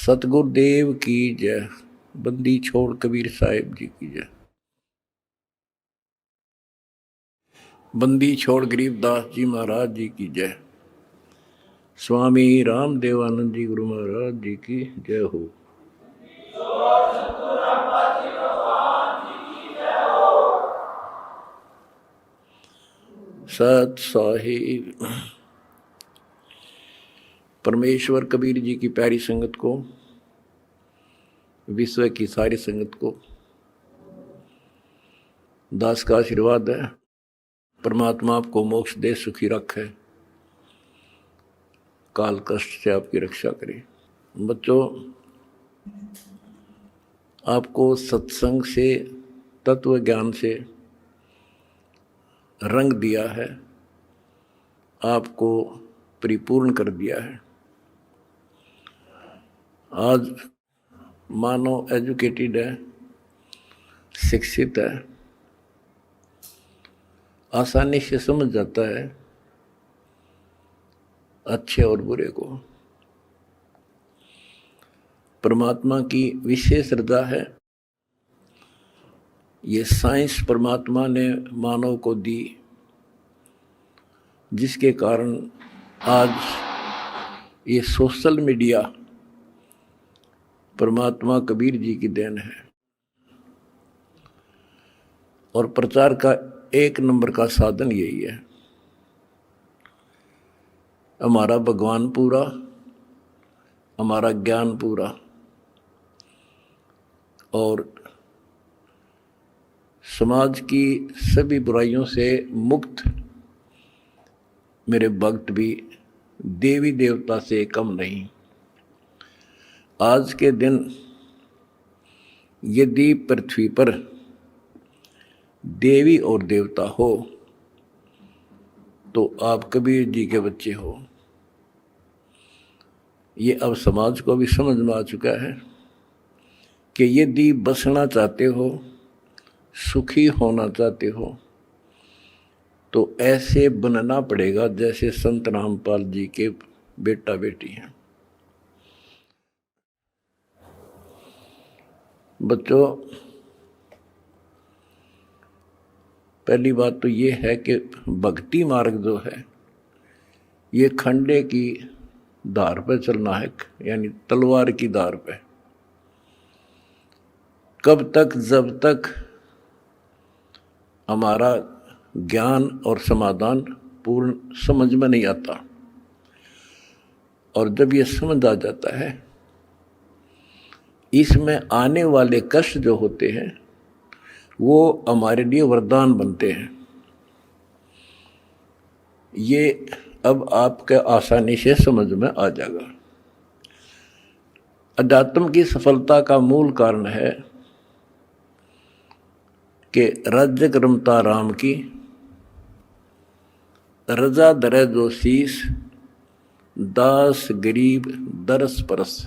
सतगुरुदेव की जय। बंदी छोड़ कबीर साहिब जी की जय। बंदी छोड़ गरीबदास जी महाराज जी की जय। स्वामी रामदेवानंद जी गुरु महाराज जी की जय हो। सत साहिब परमेश्वर कबीर जी की प्यारी संगत को, विश्व की सारी संगत को दास का आशीर्वाद है। परमात्मा आपको मोक्ष दे, सुखी रखे, काल कष्ट से आपकी रक्षा करे। बच्चों, आपको सत्संग से, तत्व ज्ञान से रंग दिया है, आपको परिपूर्ण कर दिया है। आज मानव एजुकेटेड है, शिक्षित है, आसानी से समझ जाता है अच्छे और बुरे को। परमात्मा की विशेष रजा है। ये साइंस परमात्मा ने मानव को दी, जिसके कारण आज ये सोशल मीडिया परमात्मा कबीर जी की देन है और प्रचार का एक नंबर का साधन यही है। हमारा भगवान पूरा, हमारा ज्ञान पूरा और समाज की सभी बुराइयों से मुक्त मेरे भक्त भी देवी देवता से कम नहीं। आज के दिन यदि पृथ्वी पर देवी और देवता हो तो आप कबीर जी के बच्चे हो। ये अब समाज को भी समझ में आ चुका है कि यदि बसना चाहते हो, सुखी होना चाहते हो, तो ऐसे बनना पड़ेगा जैसे संत रामपाल जी के बेटा बेटी हैं। बच्चों, पहली बात तो ये है कि भक्ति मार्ग जो है ये खंडे की धार पर चलना है, यानी तलवार की धार पे। कब तक? जब तक हमारा ज्ञान और समाधान पूर्ण समझ में नहीं आता, और जब ये समझ आ जाता है, इसमें आने वाले कष्ट जो होते हैं वो हमारे लिए वरदान बनते हैं। ये अब आपके आसानी से समझ में आ जाएगा। अध्यात्म की सफलता का मूल कारण है कि राज्य क्रमता राम की, रजा दरे जो शीस, दास गरीब दरस परस,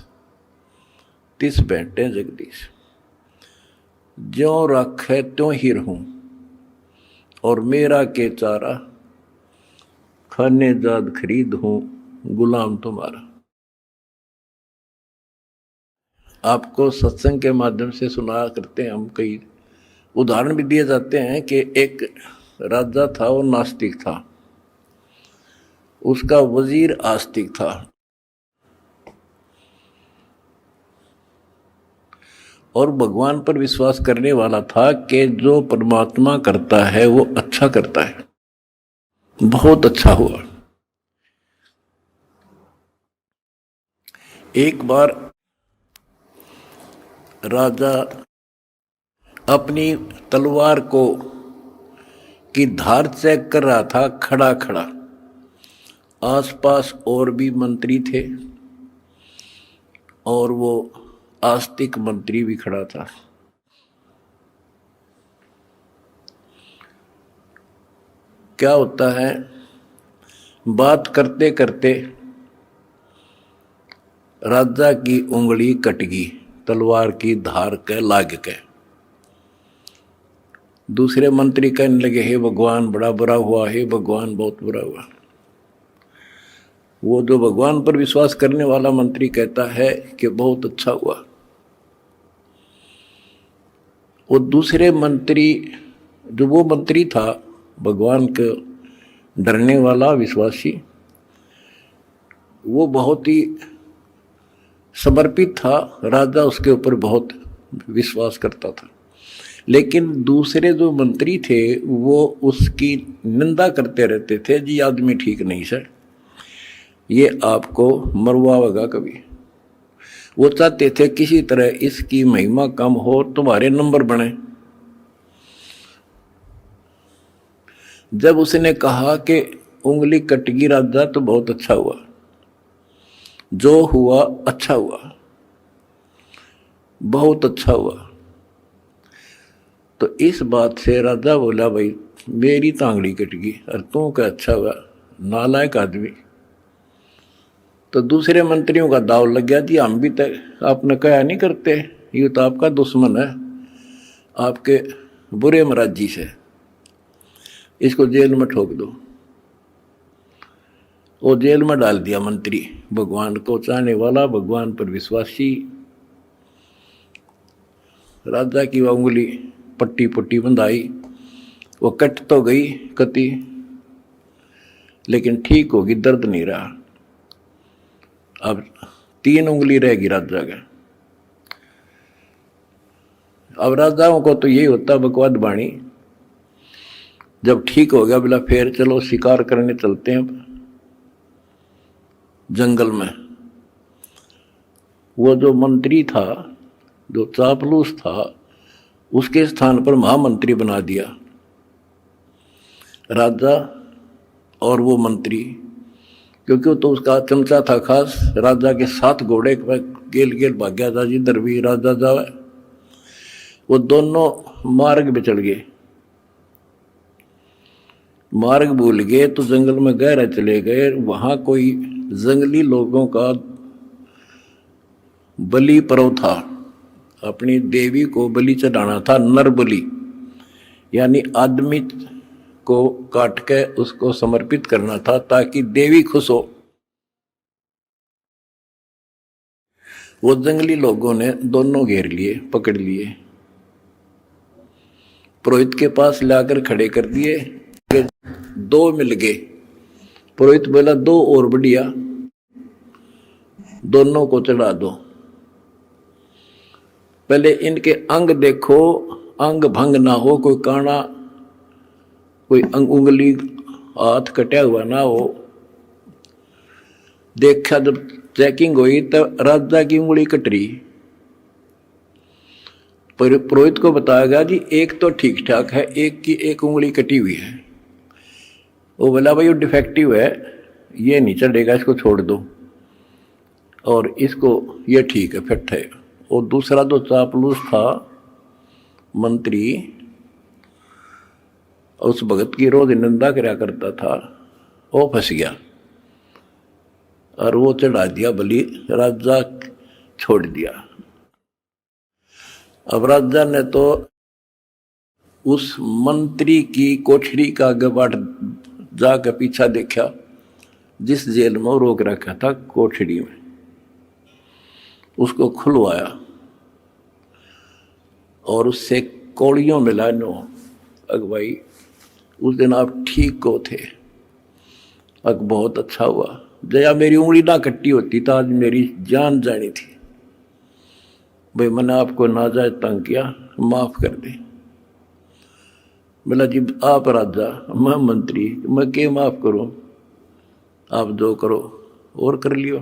तिस बैठे जगदीश। ज्यों राखे त्यों ही रहूं, और मेरा के चारा, खाने जाद खरीद हूं, गुलाम तुम्हारा। आपको सत्संग के माध्यम से सुना करते हैं हम, कई उदाहरण भी दिए जाते हैं कि एक राजा था, वो नास्तिक था, उसका वजीर आस्तिक था। और भगवान पर विश्वास करने वाला था कि जो परमात्मा करता है वो अच्छा करता है। बहुत अच्छा हुआ। एक बार राजा अपनी तलवार को की धार चेक कर रहा था, खड़ा खड़ा। आसपास और भी मंत्री थे और वो आस्तिक मंत्री भी खड़ा था। क्या होता है, बात करते करते राजा की उंगली कट गई, तलवार की धार के लाग के। दूसरे मंत्री कहने लगे, हे भगवान बड़ा बुरा हुआ, हे भगवान बहुत बुरा हुआ। वो जो भगवान पर विश्वास करने वाला मंत्री कहता है कि बहुत अच्छा हुआ, वो दूसरे मंत्री, जो वो मंत्री था भगवान के डरने वाला विश्वासी, वो बहुत ही समर्पित था, राजा उसके ऊपर बहुत विश्वास करता था। लेकिन दूसरे जो मंत्री थे वो उसकी निंदा करते रहते थे, जी आदमी ठीक नहीं सर, ये आपको मरवाएगा कभी। वो चाहते थे किसी तरह इसकी महिमा कम हो, तुम्हारे नंबर बने। जब उसने कहा कि उंगली कटगी राजा तो बहुत अच्छा हुआ, जो हुआ अच्छा हुआ, बहुत अच्छा हुआ, तो इस बात से राजा बोला भाई मेरी तांगड़ी कट गई और तू क्या अच्छा हुआ, नालायक आदमी। तो दूसरे मंत्रियों का दाव लग गया, जी हम भी तक आपने कहा नहीं करते, ये तो आपका दुश्मन है, आपके बुरे मराजी से, इसको जेल में ठोक दो। वो जेल में डाल दिया मंत्री, भगवान को चाहने वाला, भगवान पर विश्वासी। राजा की उंगली पट्टी पट्टी बंधाई, वो कट तो गई कति, लेकिन ठीक होगी, दर्द नहीं रहा। अब 3 उंगली रहेगी राजा का। अब राजाओं को तो यही होता बकवाद बाणी, जब ठीक हो गया बोला फिर चलो शिकार करने चलते हैं जंगल में। वो जो मंत्री था, जो चापलूस था, उसके स्थान पर महामंत्री बना दिया राजा और वो मंत्री, क्योंकि वो तो उसका चमचा था खास। राजा के 7 घोड़े गेल गेल भाग गया था, जिधर भी राजा जावे। वो दोनों मार्ग पे चढ़ गए, मार्ग भूल गए तो जंगल में गहरा चले गए। वहां कोई जंगली लोगों का बलि पर्व था, अपनी देवी को बलि चढ़ाना था, नर बलि, यानी आदमी को काट के उसको समर्पित करना था ताकि देवी खुश हो। वो जंगली लोगों ने दोनों घेर लिए, पकड़ लिए, पुरोहित के पास लाकर खड़े कर दिए। 2 मिल गए। पुरोहित बोला 2 और बढ़िया, दोनों को चढ़ा दो। पहले इनके अंग देखो, अंग भंग ना हो, कोई काना, कोई उंगली हाथ कटा हुआ ना हो। देखा जब चेकिंग हुई तो राजा की उंगली कट रही। पुरोहित को बताया गया जी एक तो ठीक ठाक है, एक की एक उंगली कटी हुई है। वो बोला भाई वो डिफेक्टिव है, ये नहीं चढ़ेगा, इसको छोड़ दो, और इसको ये ठीक है, फिट है। और दूसरा जो चापलूस था मंत्री, उस भगत की रोज निंदा कराया करता था, वो फंस गया और वो चढ़ा दिया बलि, राजा छोड़ दिया। अब राजा ने तो उस मंत्री की कोठरी का गबाट जाकर पीछा देखा, जिस जेल में रोक रखा था कोठरी में, उसको खुलवाया और उससे कौड़ियों मिला नो, अगवाई उस दिन आप ठीक को थे, अग बहुत अच्छा हुआ, जया मेरी उंगली ना कट्टी होती तो आज मेरी जान जानी थी। भाई मैंने आपको नाजायज तंग किया, माफ कर दे। बोला जी आप राजा, मैं मंत्री, मैं क्या माफ करूं, आप जो करो और कर लियो,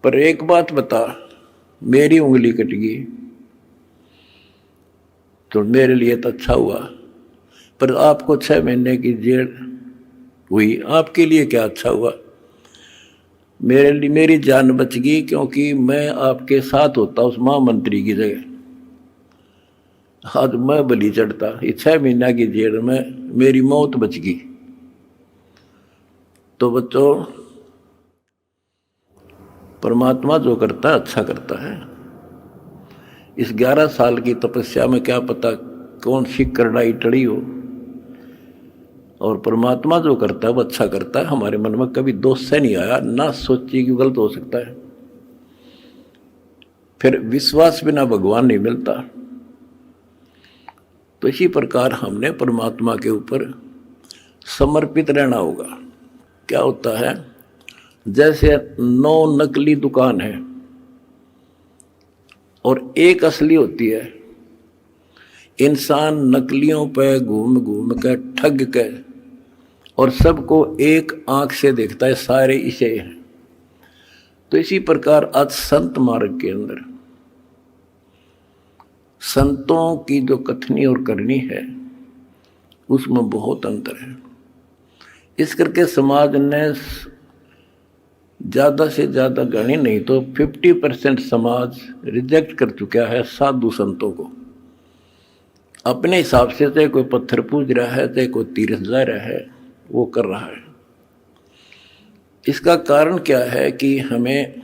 पर एक बात बता, मेरी उंगली कट गई तो मेरे लिए तो अच्छा हुआ, पर आपको 6 महीने की जेल हुई, आपके लिए क्या अच्छा हुआ? मेरे लिए मेरी जान बच गई, क्योंकि मैं आपके साथ होता उस महामंत्री की जगह, आज मैं बलि चढ़ता। ये 6 महीना की जेल में मेरी मौत बच गई। तो बच्चों, परमात्मा जो करता है अच्छा करता है। इस 11 साल की तपस्या में क्या पता कौन सी करड़ाई टड़ी हो, और परमात्मा जो करता है वो अच्छा करता है। हमारे मन में कभी दोष से नहीं आया, ना सोचिए कि गलत हो सकता है। फिर विश्वास बिना भगवान नहीं मिलता। तो इसी प्रकार हमने परमात्मा के ऊपर समर्पित रहना होगा। क्या होता है, जैसे 9 नकली दुकान है और एक असली होती है। इंसान नकलियों पे घूम घूम कर ठग के और सबको एक आंख से देखता है, सारे इसे हैं। तो इसी प्रकार आज संत मार्ग के अंदर संतों की जो कथनी और करनी है उसमें बहुत अंतर है। इस करके समाज ने ज़्यादा से ज़्यादा गणी नहीं तो 50% समाज रिजेक्ट कर चुका है साधु संतों को। अपने हिसाब से चाहे कोई पत्थर पूज रहा है, चाहे कोई तीर्थ जा रहा है, वो कर रहा है। इसका कारण क्या है कि हमें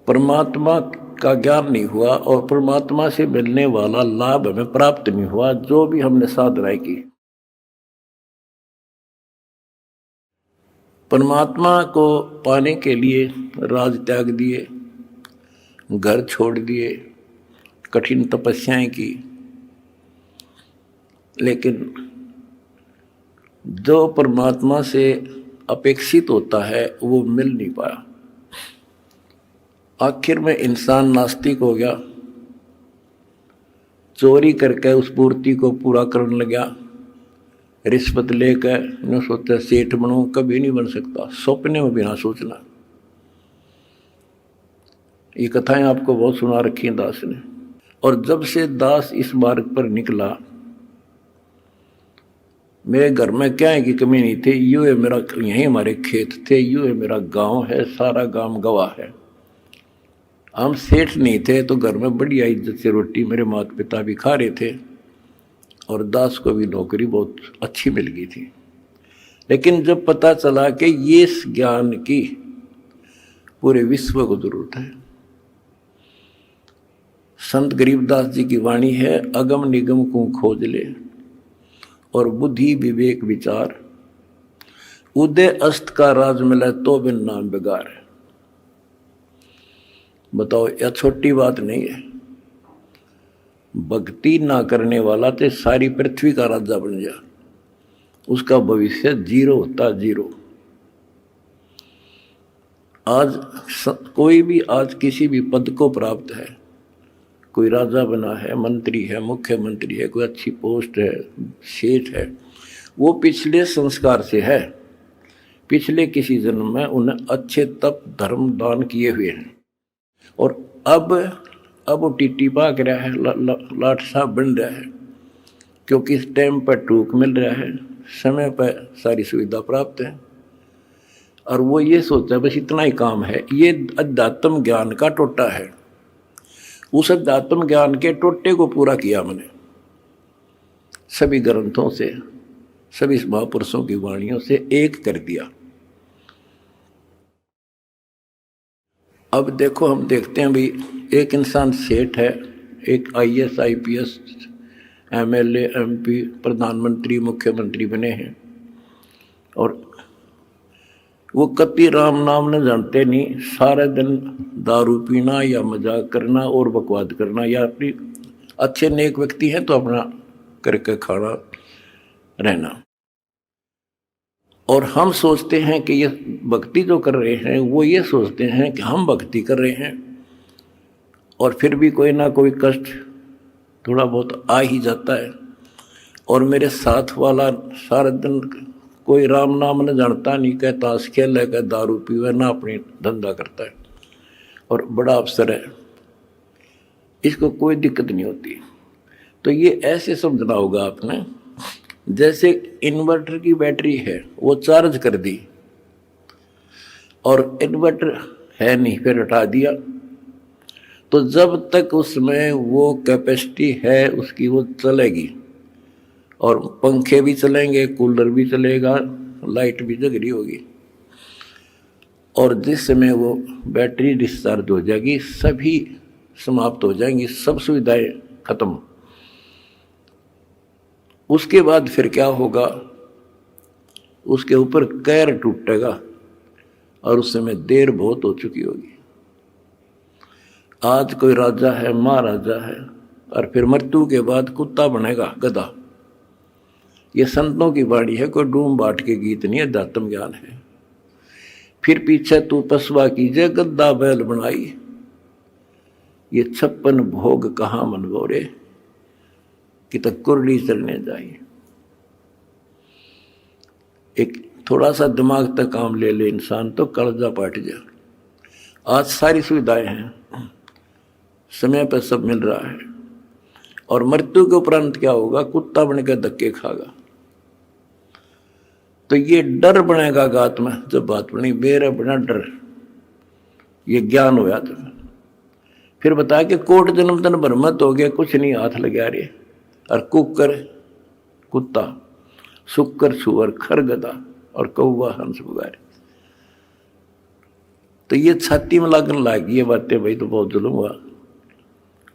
परमात्मा का ज्ञान नहीं हुआ और परमात्मा से मिलने वाला लाभ हमें प्राप्त नहीं हुआ। जो भी हमने साधनाएं की, परमात्मा को पाने के लिए राज त्याग दिए, घर छोड़ दिए, कठिन तपस्याएं की, लेकिन जो परमात्मा से अपेक्षित होता है वो मिल नहीं पाया। आखिर में इंसान नास्तिक हो गया, चोरी करके उस पूर्ति को पूरा करने लगा। रिश्वत लेकर न सोचा सेठ बनूं, कभी नहीं बन सकता, सपने में भी ना सोचना। ये कथाएं आपको बहुत सुना रखी हैं दास ने। और जब से दास इस मार्ग पर निकला, मेरे घर में क्या है कि कमी नहीं थी। यूँ है मेरा, यहीं हमारे खेत थे, यूँ है मेरा गांव है, सारा गांव गवाह है। हम सेठ नहीं थे तो घर में बढ़िया इज्जत से रोटी मेरे माता पिता भी खा रहे थे और दास को भी नौकरी बहुत अच्छी मिल गई थी। लेकिन जब पता चला कि ये ज्ञान की पूरे विश्व को जरूरत है, संत गरीबदास जी की वाणी है, अगम निगम को खोज ले और बुद्धि विवेक विचार, उदय अस्त का राज मिला तो बिन नाम बेगार। बताओ, यह छोटी बात नहीं है। भक्ति ना करने वाला तो सारी पृथ्वी का राजा बन जा, उसका भविष्य जीरो होता, जीरो। आज कोई भी आज किसी भी पद को प्राप्त है, कोई राजा बना है, मंत्री है, मुख्यमंत्री है, कोई अच्छी पोस्ट है, सेठ है, वो पिछले संस्कार से है। पिछले किसी जन्म में उन्हें अच्छे तप धर्म दान किए हुए हैं और अब वो टीटी भाग रहा है, लाट साहब बन रहा है, क्योंकि इस टाइम पर टूक मिल रहा है, समय पर सारी सुविधा प्राप्त है और वो ये सोचता है बस इतना ही काम है। ये अध्यात्म ज्ञान का टोटा है। उस अध्यात्म ज्ञान के टोटे को पूरा किया मैंने सभी ग्रंथों से, सभी महापुरुषों की वाणियों से एक कर दिया। अब देखो, हम देखते हैं भी एक इंसान सेठ है, एक IAS IPS MLA MP प्रधानमंत्री मुख्यमंत्री बने हैं और वो कति राम नाम न जानते नहीं, सारे दिन दारू पीना या मजाक करना और बकवाद करना, या अपनी अच्छे नेक व्यक्ति हैं तो अपना करके खाना रहना। और हम सोचते हैं कि ये भक्ति जो कर रहे हैं, वो ये सोचते हैं कि हम भक्ति कर रहे हैं और फिर भी कोई ना कोई कष्ट थोड़ा बहुत आ ही जाता है। और मेरे साथ वाला सारा दिन कोई राम नाम न जानता नहीं, कह ताश खेल है, कह दारू पीवे, ना अपनी धंधा करता है और बड़ा अफसर है, इसको कोई दिक्कत नहीं होती। तो ये ऐसे समझना होगा आपने, जैसे इन्वर्टर की बैटरी है, वो चार्ज कर दी और इन्वर्टर है नहीं, फिर हटा दिया, तो जब तक उसमें वो कैपेसिटी है उसकी, वो चलेगी और पंखे भी चलेंगे, कूलर भी चलेगा, लाइट भी जग रही होगी। और जिस समय वो बैटरी डिस्चार्ज हो जाएगी, सभी समाप्त हो जाएंगी, सब सुविधाएं खत्म। उसके बाद फिर क्या होगा, उसके ऊपर कैर टूटेगा और उस समय देर बहुत हो चुकी होगी। आज कोई राजा है, महाराजा है, और फिर मृत्यु के बाद कुत्ता बनेगा, गधा। ये संतों की वाणी है, कोई डूम बाट के गीत नहीं है, अध्यात्म ज्ञान है। फिर पीछे तू पसवा कीजे, गद्दा बैल बनाई, ये 56 भोग कहाँ मनवोरे, कि तक कुरली चलने जाए। एक थोड़ा सा दिमाग तक काम ले ले इंसान तो कर्जा पाट जा। आज सारी सुविधाएं हैं, समय पर सब मिल रहा है, और मृत्यु के उपरांत क्या होगा, कुत्ता बनकर धक्के खागा। तो ये डर बनेगा गात में, जब बात बनी मेरा बना डर, ये ज्ञान होया। तो फिर बता के कोट जन्म तन भ्रमत हो गया, कुछ नहीं हाथ लगा रहे, और कुकर कुत्ता, सुक्कर सुअर, खर गधा, और कौवा हंस बुगारे। तो ये छाती में लगने लगी ये बातें, भाई तो बहुत जुल्म हुआ।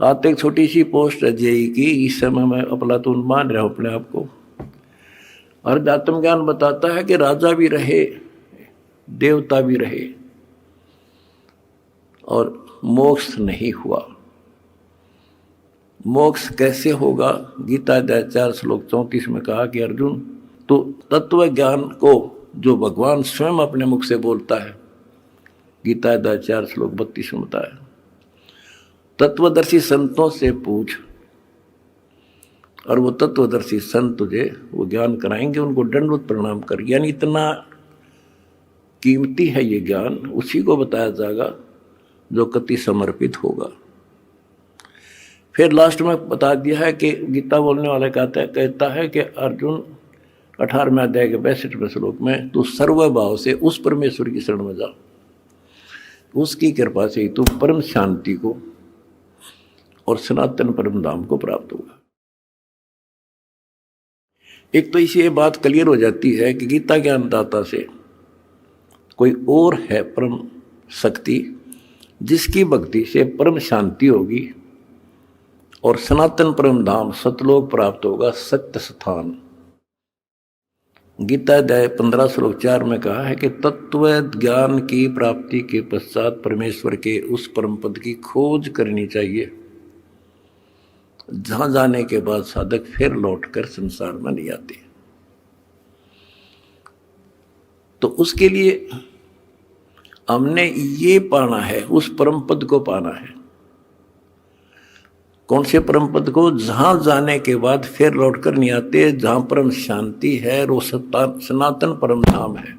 आते एक छोटी सी पोस्ट है जेई की, इस समय मैं अफलातून मान रहा हूं अपने आप को। और अध्यात्म ज्ञान बताता है कि राजा भी रहे, देवता भी रहे, और मोक्ष नहीं हुआ। मोक्ष कैसे होगा, गीता अध्याय 4 श्लोक 34 में कहा कि अर्जुन, तो तत्व ज्ञान को जो भगवान स्वयं अपने मुख से बोलता है, गीता अध्याय 4 श्लोक 32 में बताया, तत्वदर्शी संतों से पूछ, और वो तत्वदर्शी संत तुझे वो ज्ञान कराएंगे, उनको दंडवत प्रणाम कर। यानी इतना कीमती है ये ज्ञान, उसी को बताया जाएगा जो कति समर्पित होगा। फिर लास्ट में बता दिया है कि गीता बोलने वाला कहता है कि अर्जुन 18वें अध्याय के 62वें श्लोक में, तू सर्वभाव से उस परमेश्वर की शरण में जा, उसकी कृपा से ही तू परम शांति को और सनातन परम धाम को प्राप्त होगा। एक तो इसी ये बात क्लियर हो जाती है कि गीता ज्ञानदाता से कोई और है परम शक्ति, जिसकी भक्ति से परम शांति होगी और सनातन परम धाम सतलोक प्राप्त होगा, सत्य स्थान। गीता अध्याय 15 श्लोक 4 में कहा है कि तत्व ज्ञान की प्राप्ति के पश्चात परमेश्वर के उस परम पद की खोज करनी चाहिए, जहां जाने के बाद साधक फिर लौटकर संसार में नहीं आते। तो उसके लिए हमने ये पाना है, उस परम पद को पाना है। कौन से परम पद को, जहां जाने के बाद फिर लौटकर नहीं आते, जहां परम शांति है, वो सनातन परम धाम है।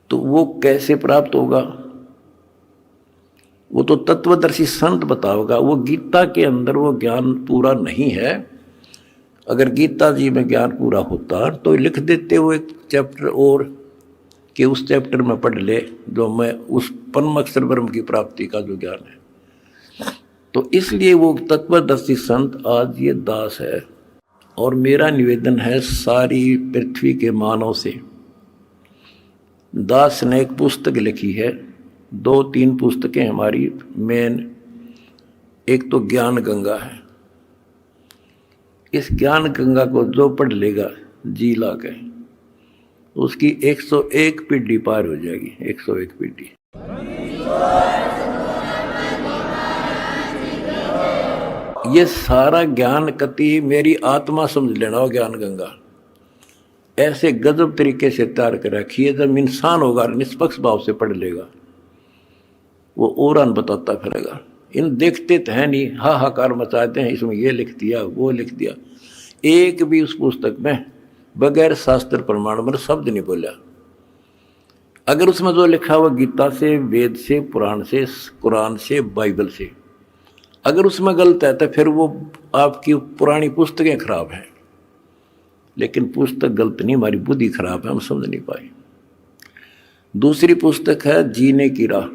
तो वो कैसे प्राप्त होगा, वो तो तत्वदर्शी संत बताओगा। वो गीता के अंदर वो ज्ञान पूरा नहीं है। अगर गीता जी में ज्ञान पूरा होता तो लिख देते वो एक चैप्टर और, कि उस चैप्टर में पढ़ ले जो मैं उस परम अक्षर ब्रह्म की प्राप्ति का जो ज्ञान है। तो इसलिए वो तत्वदर्शी संत आज ये दास है। और मेरा निवेदन है सारी पृथ्वी के मानव से, दास ने एक पुस्तक लिखी है, 2-3 पुस्तकें हमारी मेन, एक तो ज्ञान गंगा है। इस ज्ञान गंगा को जो पढ़ लेगा जी ला के, उसकी 101 पीढ़ी पार हो जाएगी, 101 पीढ़ी। ये सारा ज्ञान कति मेरी आत्मा समझ लेना हो, ज्ञान गंगा ऐसे गजब तरीके से तैयार कर रखी है। जब इंसान होगा निष्पक्ष भाव से पढ़ लेगा, वो औरान बताता फिरेगा। इन देखते तो है नहीं, हाहाकार मचाते हैं, इसमें ये लिख दिया वो लिख दिया। एक भी उस पुस्तक में बगैर शास्त्र प्रमाण पर शब्द नहीं बोला। अगर उसमें जो लिखा हुआ गीता से, वेद से, पुराण से, कुरान से, बाइबल से, अगर उसमें गलत है तो फिर वो आपकी पुरानी पुस्तकें खराब हैं। लेकिन पुस्तक गलत नहीं, हमारी बुद्धि खराब है, हम समझ नहीं पाए। दूसरी पुस्तक है जीने की राह।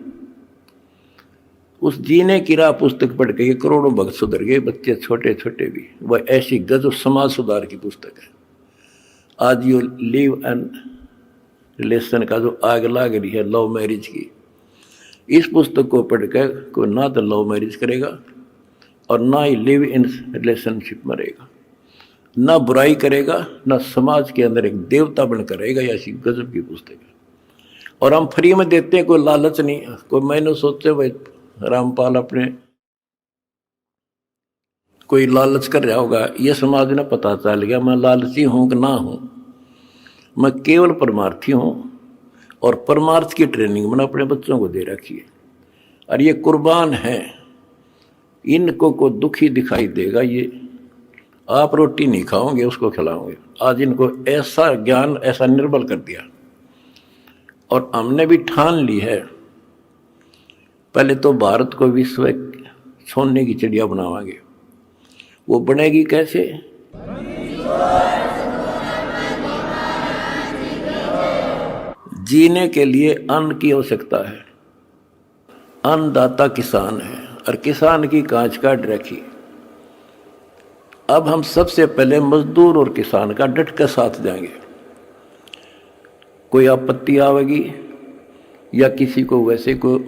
उस जीने की राह पुस्तक पढ़ के करोड़ों भक्त सुधर गए, बच्चे छोटे छोटे भी। वह ऐसी गजब समाज सुधार की पुस्तक है। आज ये लिव एंड रिलेशन का जो आग लाग रही है लव मैरिज की, इस पुस्तक को पढ़कर कोई ना तो लव मैरिज करेगा, और ना ही लिव इन रिलेशनशिप में रहेगा, ना बुराई करेगा, ना समाज के अंदर एक देवता बनकर रहेगा। ऐसी गजब की पुस्तक है। और हम फ्री में देते हैं, कोई लालच नहीं। कोई मैंने सोचते भाई रामपाल अपने कोई लालच कर रहा होगा, ये समाज ने पता चल गया मैं लालची हूं कि ना हूं। मैं केवल परमार्थी हूं और परमार्थ की ट्रेनिंग मैंने अपने बच्चों को दे रखी है। और ये कुर्बान है, इनको को दुखी दिखाई देगा, ये आप रोटी नहीं खाओगे उसको खिलाओगे। आज इनको ऐसा ज्ञान ऐसा निर्बल कर दिया। और हमने भी ठान ली है, पहले तो भारत को विश्व सोने की चिड़िया बनावांगे। वो बनेगी कैसे? जीने के लिए अन्न की आवश्यकता है। अन्नदाता किसान है और किसान की कांच काट रखी। अब हम सबसे पहले मजदूर और किसान का डट कर साथ देंगे। कोई आपत्ति आवेगी या किसी को वैसे को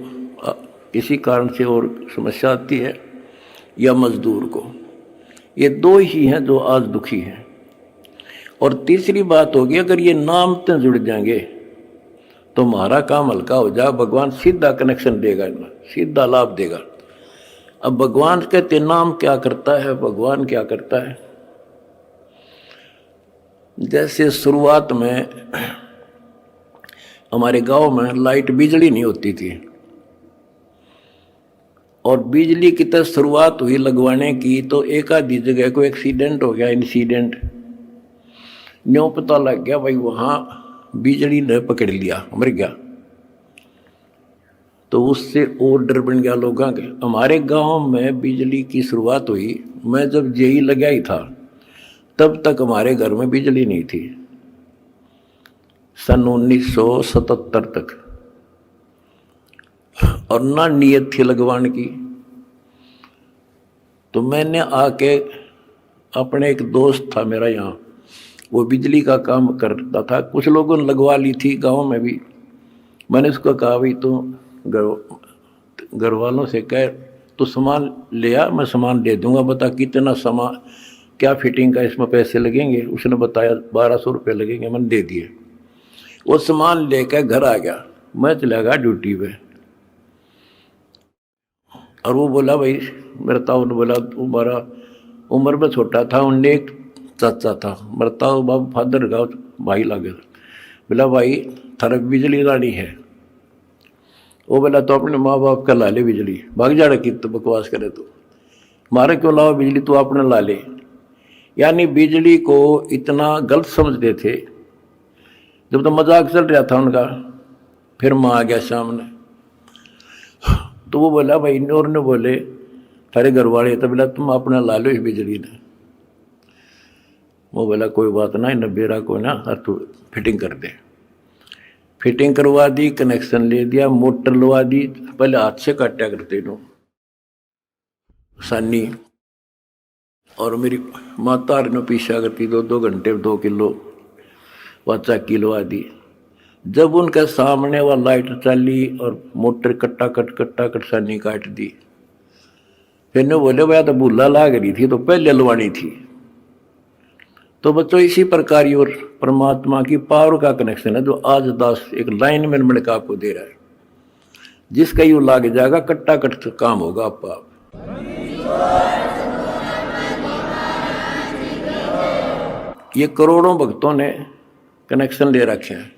किसी कारण से और समस्या आती है, या मजदूर को, ये दो ही हैं जो आज दुखी हैं। और तीसरी बात होगी, अगर ये नाम से जुड़ जाएंगे तो हमारा काम हल्का हो जाए। भगवान सीधा कनेक्शन देगा, इनमें सीधा लाभ देगा। अब भगवान कहते नाम क्या करता है, भगवान क्या करता है। जैसे शुरुआत में हमारे गांव में लाइट बिजली नहीं होती थी, और बिजली की तरह शुरुआत हुई लगवाने की, तो एक आधी जगह को एक्सीडेंट हो गया, इंसिडेंट न्यों पता लग गया भाई वहां बिजली ने पकड़ लिया, मर गया। तो उससे और डर बन गया लोगों के। हमारे गांव में बिजली की शुरुआत हुई, मैं जब जेई लगा ही था तब तक हमारे घर में बिजली नहीं थी, सन 1977 तक। और ना नीयत थी लगवाने की। तो मैंने आके, अपने एक दोस्त था मेरा यहाँ, वो बिजली का काम करता था, कुछ लोगों ने लगवा ली थी गांव में भी। मैंने उसको कहा भाई तो घर वालों से कह तो सामान ले आ, मैं सामान दे दूंगा, बता कितना सामान क्या फिटिंग का इसमें पैसे लगेंगे। उसने बताया 1200 रुपये लगेंगे, मैंने दे दिए। वो सामान लेकर घर आ गया, मैं चला गया ड्यूटी पे। और वो बोला भाई, मेरा ताऊ ने बोला, तुम्हारा उम्र में छोटा था, उनने एक चाचा था, मेरा ताऊ बाबू फादर का भाई लगे, बोला भाई थारा बिजली लानी है। वो बोला तो अपने माँ बाप का ला ले बिजली, भाग जा रखी तो बकवास करे तो मारे क्यों लाओ बिजली, तू अपने ला ले। यानी बिजली को इतना गलत समझते थे। जब तो मजाक चल रहा था उनका, फिर माँ आ गया सामने, तो वो बोला भाई, और ने बोले थारे घर वाले, तो बोला तुम अपना ला लो इस बिजली ने। वो बोला कोई बात ना, इन बेरा को ना तू फिटिंग कर दे। फिटिंग करवा दी, कनेक्शन ले दिया, मोटर लगा दी। पहले हाथ से काटा करते नो सानी, और मेरी माता ने पीछा करती 2-2 घंटे 2 किलो वाचा किलो दी। जब उनके सामने वह लाइट चली और मोटर कट्टा कट सानी काट दी, फिर ने बोले भैया तो भूला लाग रही थी तो पहले लवानी थी। तो बच्चों इसी प्रकार ही और परमात्मा की पावर का कनेक्शन है, जो आज दास एक लाइन में मिलकर आपको दे रहा है। जिसका यू लाग जाएगा कट्टा कट काम होगा आपका। ये करोड़ों भक्तों ने कनेक्शन ले रखे हैं,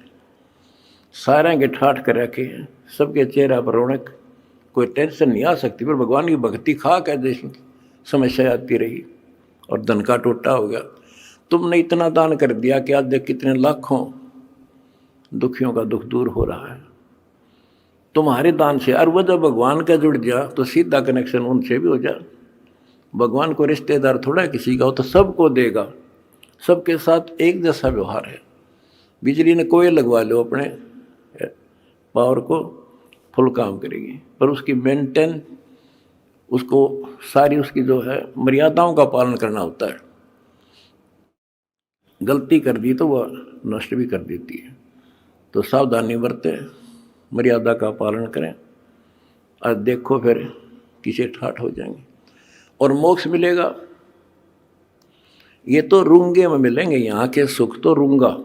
सारे के ठाठ कर रखे हैं, सबके चेहरा पर रौनक, कोई टेंशन नहीं आ सकती। पर भगवान की भक्ति खा कर जैसी समस्या आती रही और धन का टोटा हो गया। तुमने इतना दान कर दिया कि आज देख कितने लाखों दुखियों का दुख दूर हो रहा है तुम्हारे दान से। और वह जब भगवान का जुड़ गया तो सीधा कनेक्शन उनसे भी हो जाए। भगवान को रिश्तेदार थोड़ा किसी का हो, तो सबको देगा, सबके साथ एक जैसा व्यवहार है। बिजली ने कोई लगवा लो अपने पावर को, फुल काम करेगी, पर उसकी मेंटेन, उसको सारी उसकी जो है मर्यादाओं का पालन करना होता है। गलती कर दी तो वह नष्ट भी कर देती है। तो सावधानी बरतें, मर्यादा का पालन करें, और देखो फिर किसी ठाठ हो जाएंगे। और मोक्ष मिलेगा। ये तो रूंगे में मिलेंगे, यहाँ के सुख तो रूंगा,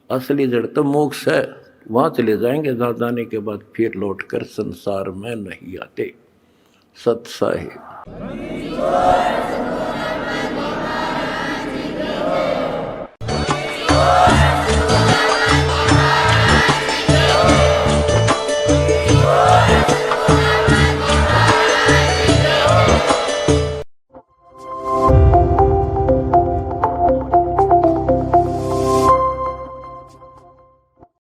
असली जड़ तो मोक्ष है। वहाँ चले जाएंगे जहाँ जाने के बाद फिर लौटकर संसार में नहीं आते। सत साहिब।